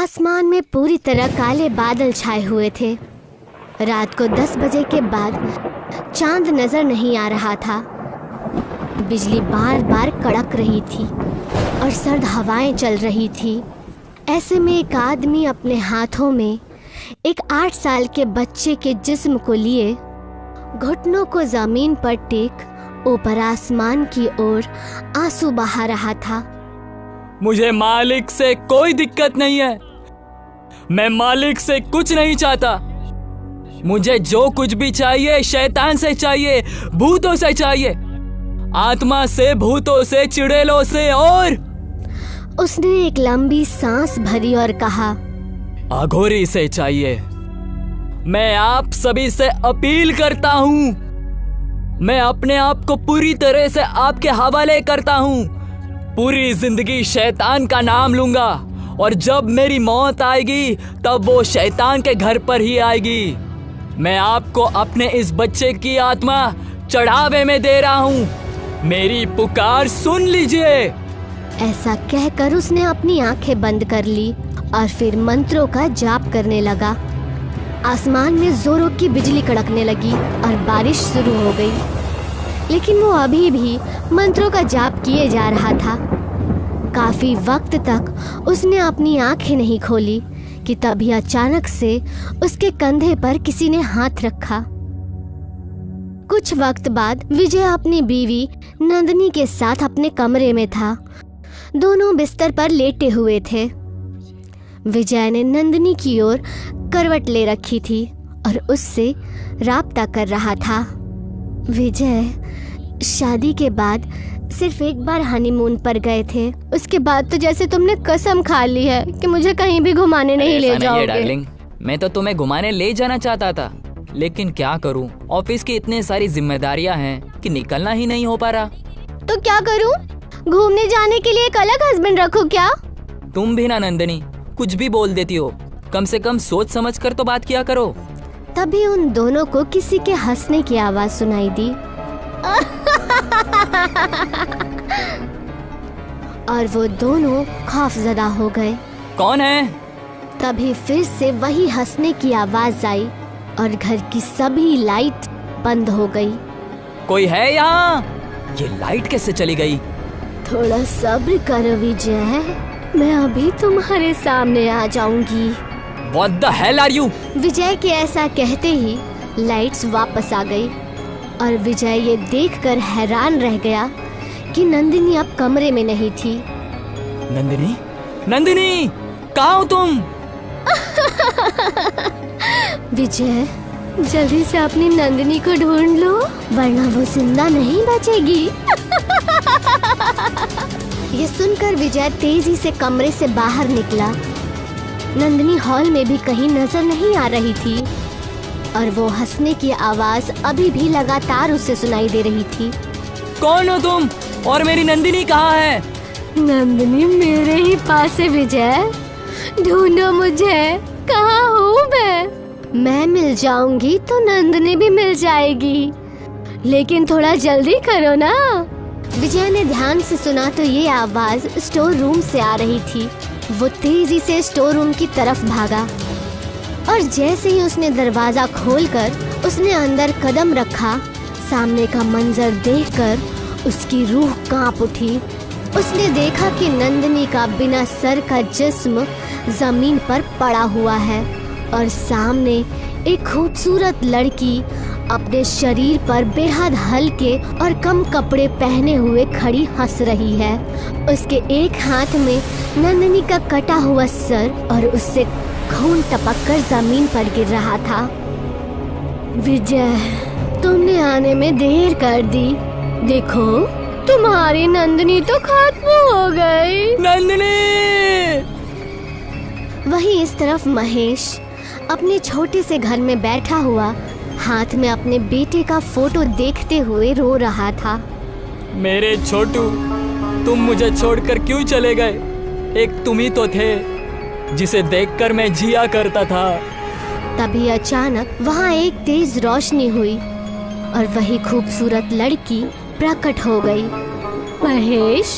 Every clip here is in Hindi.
आसमान में पूरी तरह काले बादल छाए हुए थे। रात को 10 बजे के बाद चांद नजर नहीं आ रहा था। बिजली बार बार कड़क रही थी और सर्द हवाएं चल रही थी। ऐसे में एक आदमी अपने हाथों में एक 8 साल के बच्चे के जिस्म को लिए घुटनों को जमीन पर टेक ऊपर आसमान की ओर आंसू बहा रहा था। मुझे मालिक से कोई दिक्कत नहीं है। मैं मालिक से कुछ नहीं चाहता। मुझे जो कुछ भी चाहिए शैतान से चाहिए, भूतों से चाहिए, आत्मा से, भूतों से, चुड़ैलों से। और उसने एक लंबी सांस भरी और कहा, अघोरी से चाहिए। मैं आप सभी से अपील करता हूँ। मैं अपने आप को पूरी तरह से आपके हवाले करता हूँ। पूरी जिंदगी शैतान का नाम लूंगा और जब मेरी मौत आएगी तब वो शैतान के घर पर ही आएगी। मैं आपको अपने इस बच्चे की आत्मा चढ़ावे में दे रहा हूँ। मेरी पुकार सुन लीजिए। ऐसा कहकर उसने अपनी आंखें बंद कर ली और फिर मंत्रों का जाप करने लगा। आसमान में जोरों की बिजली कड़कने लगी और बारिश शुरू हो गई, लेकिन वो अभी भी मंत्रों का जाप किए जा रहा था। काफी वक्त तक उसने अपनी आंखें नहीं खोली कि तभी अचानक से उसके कंधे पर किसी ने हाथ रखा। कुछ वक्त बाद विजय अपनी बीवी नंदिनी के साथ अपने कमरे में था। दोनों बिस्तर पर लेटे हुए थे। विजय ने नंदिनी की ओर करवट ले रखी थी और उससे राब्ता कर रहा था। विजय शादी के बाद सिर्फ एक बार हनीमून पर गए थे। उसके बाद तो जैसे तुमने कसम खा ली है कि मुझे कहीं भी घुमाने नहीं ले जाओगे। डार्लिंग, मैं तो तुम्हें घुमाने ले जाना चाहता था, लेकिन क्या करूं, ऑफिस की इतनी सारी जिम्मेदारियां हैं कि निकलना ही नहीं हो पा रहा। तो क्या करूं? घूमने जाने के लिए एक अलग हस्बैंड रखूं क्या? तुम भी ना नंदिनी, कुछ भी बोल देती हो। कम से कम सोच समझ कर तो बात किया करो। तभी उन दोनों को किसी के हंसने की आवाज सुनाई दी और वो दोनों खौफजदा हो गए। कौन है? तभी फिर से वही हंसने की आवाज आई और घर की सभी लाइट बंद हो गई। कोई है यहाँ? ये लाइट कैसे चली गई? थोड़ा सब्र करो विजय, मैं अभी तुम्हारे सामने आ जाऊंगी। What the hell are you? विजय के ऐसा कहते ही लाइट्स वापस आ गई और विजय ये देखकर हैरान रह गया कि नंदिनी अब कमरे में नहीं थी। नंदिनी, नंदिनी, कहाँ हो तुम? विजय, जल्दी से अपनी नंदिनी को ढूंढ लो वरना वो जिंदा नहीं बचेगी। ये सुनकर विजय तेजी से कमरे से बाहर निकला। नंदिनी हॉल में भी कहीं नजर नहीं आ रही थी और वो हंसने की आवाज अभी भी लगातार उसे सुनाई दे रही थी। कौन हो तुम और मेरी नंदिनी कहाँ है? नंदिनी मेरे ही पास है विजय, ढूंढो मुझे, कहाँ हूँ मैं मिल जाऊंगी तो नंदिनी भी मिल जाएगी, लेकिन थोड़ा जल्दी करो ना। विजय ने ध्यान से सुना तो ये आवाज स्टोर रूम से आ रही थी। वो तेजी से स्टोर रूम की तरफ भागा और जैसे ही उसने दरवाजा खोलकर उसने अंदर कदम रखा, सामने का मंजर देखकर उसकी रूह कांप उठी। उसने देखा कि नंदिनी का बिना सर का जिस्म जमीन पर पड़ा हुआ है और सामने एक खूबसूरत लड़की अपने शरीर पर बेहद हल्के और कम कपड़े पहने हुए खड़ी हंस रही है। उसके एक हाथ में नंदिनी का कटा हुआ सर और उससे खून टपककर जमीन पर गिर रहा था। विजय, तुमने आने में देर कर दी। देखो, तुम्हारी नंदिनी तो खत्म हो गई। नंदिनी! वहीं इस तरफ महेश अपने छोटे से घर में बैठा हुआ हाथ में अपने बेटे का फोटो देखते हुए रो रहा था। मेरे छोटू, तुम मुझे छोड़कर क्यों चले गए? एक तुम ही तो थे जिसे देखकर मैं जिया करता था। तभी अचानक वहाँ एक तेज रोशनी हुई और वही खूबसूरत लड़की प्रकट हो गई। महेश,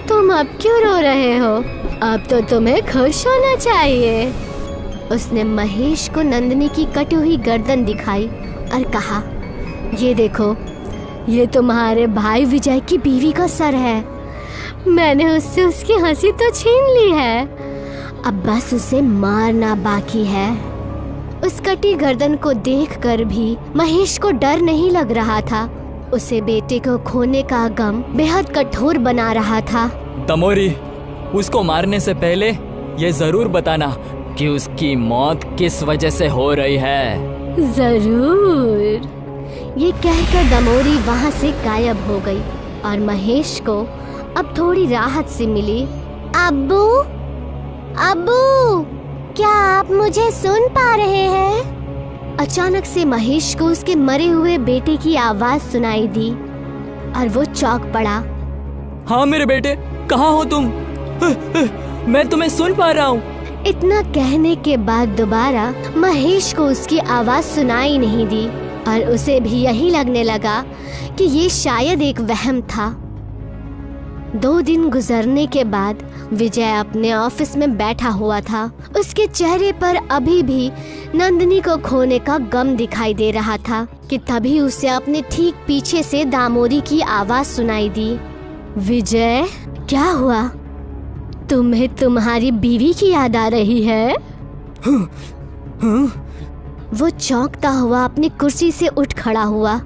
तुम अब क्यों रो रहे हो? अब तो तुम्हें खुश होना चाहिए। उसने महेश को नंदिनी की कटी हुई गर्दन दिखाई और कहा, ये देखो, ये तुम्हारे भाई विजय की बीवी का सर है। मैंने उससे उसकी हंसी तो छीन ली है, अब बस उसे मारना बाकी है। उस कटी गर्दन को देखकर भी महेश को डर नहीं लग रहा था। उसे बेटे को खोने का गम बेहद कठोर बना रहा था। दमोरी, उसको मारने से पहले ये जरूर बताना कि उसकी मौत किस वजह से हो रही है। जरूर। ये कहकर दमोरी वहाँ से गायब हो गई और महेश को अब थोड़ी राहत सी मिली। अब्बू, अब्बू, क्या आप मुझे सुन पा रहे हैं? अचानक से महेश को उसके मरे हुए बेटे की आवाज सुनाई दी और वो चौंक पड़ा। हाँ मेरे बेटे, कहाँ हो तुम? मैं तुम्हें सुन पा रहा हूँ। इतना कहने के बाद दोबारा महेश को उसकी आवाज सुनाई नहीं दी और उसे भी यही लगने लगा कि ये शायद एक वहम था। 2 दिन गुजरने के बाद विजय अपने ऑफिस में बैठा हुआ था। उसके चेहरे पर अभी भी नंदिनी को खोने का गम दिखाई दे रहा था कि तभी उसे अपने ठीक पीछे से दामोरी की आवाज सुनाई दी। विजय, क्या हुआ? तुम्हें तुम्हारी बीवी की याद आ रही है? वो चौंकता हुआ अपनी कुर्सी से उठ खड़ा हुआ,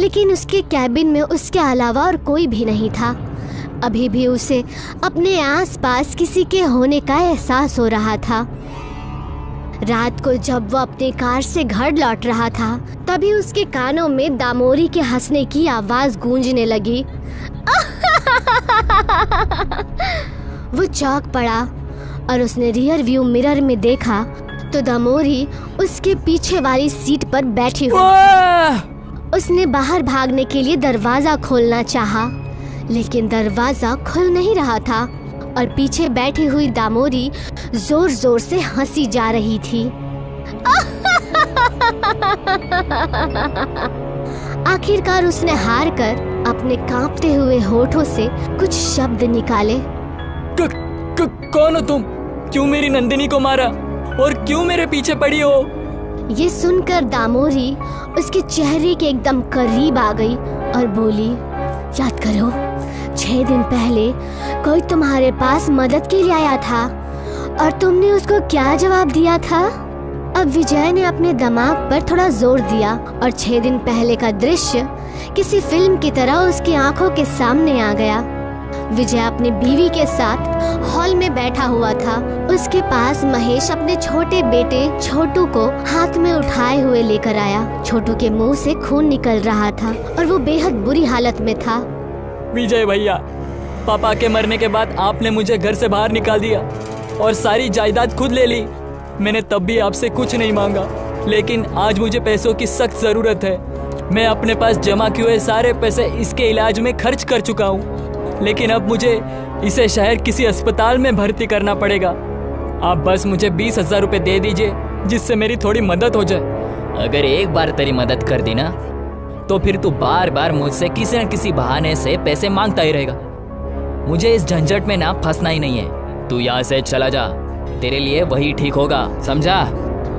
लेकिन उसके कैबिन में उसके अलावा और कोई भी नहीं था। अभी भी उसे अपने आसपास किसी के होने का एहसास हो रहा था। रात को जब वो अपनी कार से घर लौट रहा था, तभी उसके कानों में दामोरी के हंसने की आवाज गूंजने लगी। वो चौंक पड़ा और उसने रियर व्यू मिरर में देखा तो दामोरी उसके पीछे वाली सीट पर बैठी हुई। उसने बाहर भागने के लिए दरवाजा खोलना चाहा, लेकिन दरवाजा खुल नहीं रहा था और पीछे बैठी हुई दामोरी जोर जोर से हंसी जा रही थी। आखिरकार उसने हार कर अपने कांपते हुए होठों से कुछ शब्द निकाले। कौन हो तुम? क्यों मेरी नंदिनी को मारा और क्यों मेरे पीछे पड़ी हो? ये सुनकर दामोरी उसके चेहरे के एकदम करीब आ गई और बोली, याद करो, 6 दिन पहले कोई तुम्हारे पास मदद के लिए आया था और तुमने उसको क्या जवाब दिया था? अब विजय ने अपने दिमाग पर थोड़ा जोर दिया और 6 दिन पहले का दृश्य किसी फिल्म की तरह उसकी आंखों के सामने आ गया। विजय अपनी बीवी के साथ हॉल में बैठा हुआ था। उसके पास महेश अपने छोटे बेटे छोटू को हाथ में उठाए हुए लेकर आया। छोटू के मुंह से खून निकल रहा था और वो बेहद बुरी हालत में था। विजय भैया, पापा के मरने के बाद आपने मुझे घर से बाहर निकाल दिया और सारी जायदाद खुद ले ली। मैंने तब भी आपसे कुछ नहीं मांगा, लेकिन आज मुझे पैसों की सख्त जरूरत है। मैं अपने पास जमा किए हुए सारे पैसे इसके इलाज में खर्च कर चुका हूँ, लेकिन अब मुझे इसे शहर किसी अस्पताल में भर्ती करना पड़ेगा। आप बस मुझे 20,000 रुपए दे दीजिए, जिससे मेरी थोड़ी मदद हो जाए। अगर एक बार तेरी मदद कर दी ना, तो फिर तू बार बार मुझसे किसी न किसी बहाने से पैसे मांगता ही रहेगा। मुझे इस झंझट में ना फंसना ही नहीं है। तू यहाँ से चला जा, तेरे लिए वही ठीक होगा, समझा?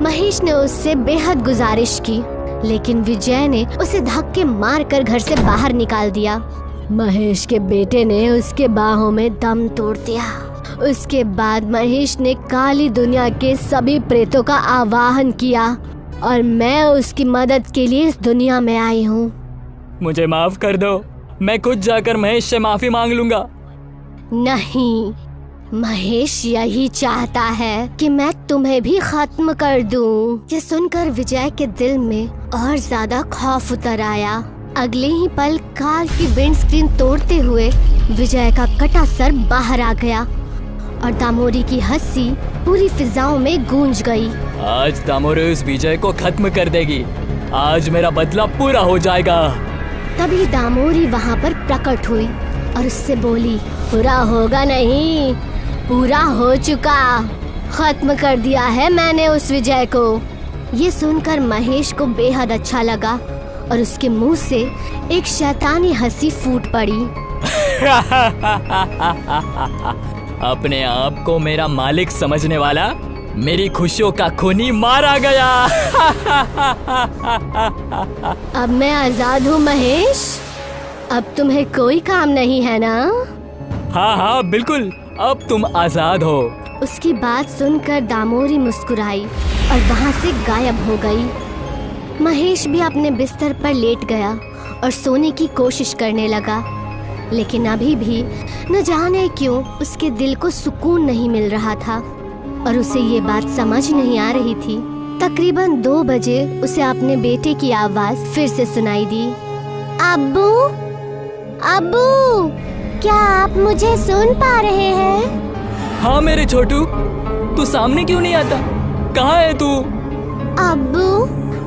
महेश ने उससे बेहद गुजारिश की, लेकिन विजय ने उसे धक्के मारकर घर से बाहर निकाल दिया। महेश के बेटे ने उसके बाहों में दम तोड़ दिया। उसके बाद महेश ने काली दुनिया के सभी प्रेतों का आवाहन किया और मैं उसकी मदद के लिए इस दुनिया में आई हूँ। मुझे माफ कर दो, मैं खुद जाकर महेश से माफी मांग लूंगा। नहीं, महेश यही चाहता है कि मैं तुम्हें भी खत्म कर दूं। ये सुनकर विजय के दिल में और ज्यादा खौफ उतर आया। अगले ही पल कार की विंडस्क्रीन तोड़ते हुए विजय का कटा सर बाहर आ गया और दामोरी की हंसी पूरी फिजाओं में गूंज गई। आज दामोरी उस विजय को खत्म कर देगी। आज मेरा बदला पूरा हो जाएगा। तभी दामोरी वहाँ पर प्रकट हुई और उससे बोली, पूरा होगा नहीं, पूरा हो चुका। खत्म कर दिया है मैंने उस विजय को। ये सुनकर महेश को बेहद अच्छा लगा और उसके मुंह से एक शैतानी हंसी फूट पड़ी। अपने आप को मेरा मालिक समझने वाला मेरी खुशियों का खूनी मारा गया। अब मैं आजाद हूँ महेश। अब तुम्हें कोई काम नहीं है ना? हाँ हाँ बिल्कुल, अब तुम आजाद हो। उसकी बात सुनकर दामोरी मुस्कुराई और वहाँ से गायब हो गई। महेश भी अपने बिस्तर पर लेट गया और सोने की कोशिश करने लगा, लेकिन अभी भी न जाने क्यों उसके दिल को सुकून नहीं मिल रहा था और उसे ये बात समझ नहीं आ रही थी। तकरीबन 2 बजे उसे अपने बेटे की आवाज फिर से सुनाई दी। अब्बू, अब्बू, क्या आप मुझे सुन पा रहे हैं? हाँ मेरे छोटू, तू सामने क्यों नहीं आता? कहाँ है तू? अब्बू,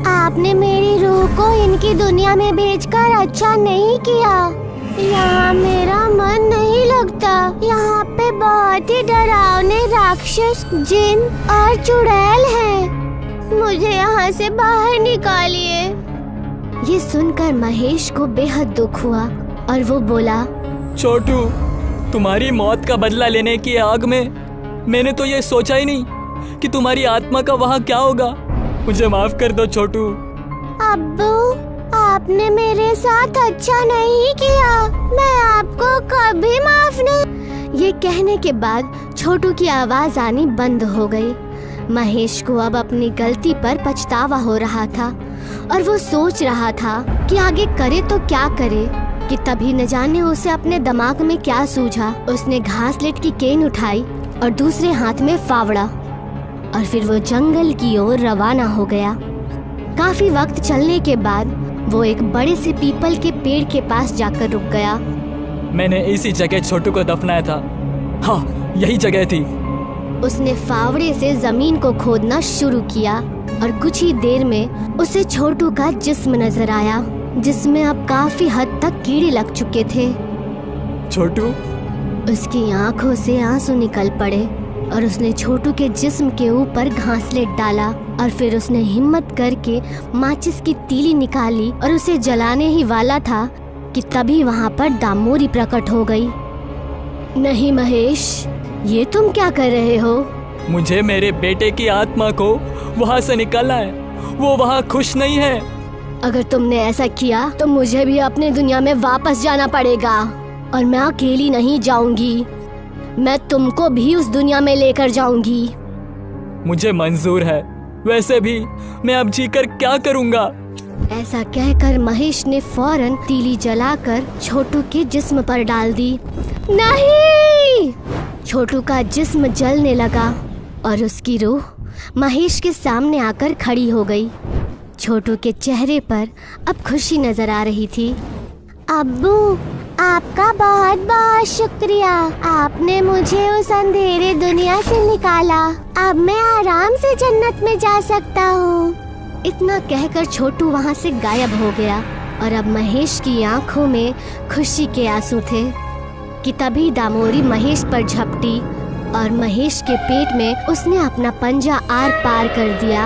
आपने मेरी रूह को इनकी दुनिया में भेजकर अच्छा नहीं किया। यहाँ मेरा मन नहीं लगता। यहाँ पे बहुत ही डरावने राक्षस, जिन और चुड़ैल हैं। मुझे यहाँ से बाहर निकालिए। ये सुनकर महेश को बेहद दुख हुआ और वो बोला, छोटू, तुम्हारी मौत का बदला लेने की आग में मैंने तो ये सोचा ही नहीं कि तुम्हारी आत्मा का वहाँ क्या होगा। मुझे माफ कर दो छोटू। अब्बू, आपने मेरे साथ अच्छा नहीं किया। मैं आपको कभी माफ नहीं। ये कहने के बाद छोटू की आवाज आनी बंद हो गई। महेश को अब अपनी गलती पर पछतावा हो रहा था और वो सोच रहा था कि आगे करे तो क्या करे कि तभी न जाने उसे अपने दिमाग में क्या सूझा। उसने घासलेट की केन उठाई और दूसरे हाथ में फावड़ा और फिर वो जंगल की ओर रवाना हो गया। काफी वक्त चलने के बाद वो एक बड़े से पीपल के पेड़ के पास जाकर रुक गया। मैंने इसी जगह छोटू को दफनाया था। हाँ, यही जगह थी। उसने फावड़े से जमीन को खोदना शुरू किया और कुछ ही देर में उसे छोटू का जिस्म नजर आया, जिसमें अब काफी हद तक कीड़े लग चुके थे। छोटू, उसकी आंखों से आंसू निकल पड़े और उसने छोटू के जिस्म के ऊपर घासलेट डाला और फिर उसने हिम्मत करके माचिस की तीली निकाली और उसे जलाने ही वाला था कि तभी वहाँ पर दामोरी प्रकट हो गई। नहीं महेश, ये तुम क्या कर रहे हो? मुझे मेरे बेटे की आत्मा को वहाँ से निकालना है। वो वहाँ खुश नहीं है। अगर तुमने ऐसा किया तो मुझे भी अपनी दुनिया में वापस जाना पड़ेगा और मैं अकेली नहीं जाऊंगी। मैं तुमको भी उस दुनिया में लेकर जाऊंगी। मुझे मंजूर है। वैसे भी मैं अब जीकर क्या करूंगा? ऐसा कहकर महेश ने फौरन तीली जलाकर छोटू के जिस्म पर डाल दी। नहीं! छोटू का जिस्म जलने लगा और उसकी रूह महेश के सामने आकर खड़ी हो गई। छोटू के चेहरे पर अब खुशी नजर आ रही थी। अब्बू, आपका बहुत बहुत शुक्रिया। आपने मुझे उस अंधेरे दुनिया से निकाला। अब मैं आराम से जन्नत में जा सकता हूँ। इतना कहकर छोटू वहाँ से गायब हो गया और अब महेश की आंखों में खुशी के आंसू थे कि तभी दामोरी महेश पर झपटी और महेश के पेट में उसने अपना पंजा आर पार कर दिया।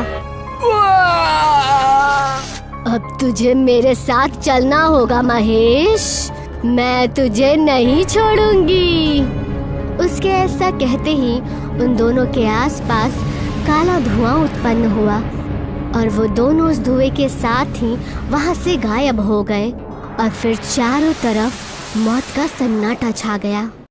अब तुझे मेरे साथ चलना होगा महेश। मैं तुझे नहीं छोड़ूंगी। उसके ऐसा कहते ही उन दोनों के आसपास काला धुआं उत्पन्न हुआ और वो दोनों उस धुएं के साथ ही वहां से गायब हो गए और फिर चारों तरफ मौत का सन्नाटा छा गया।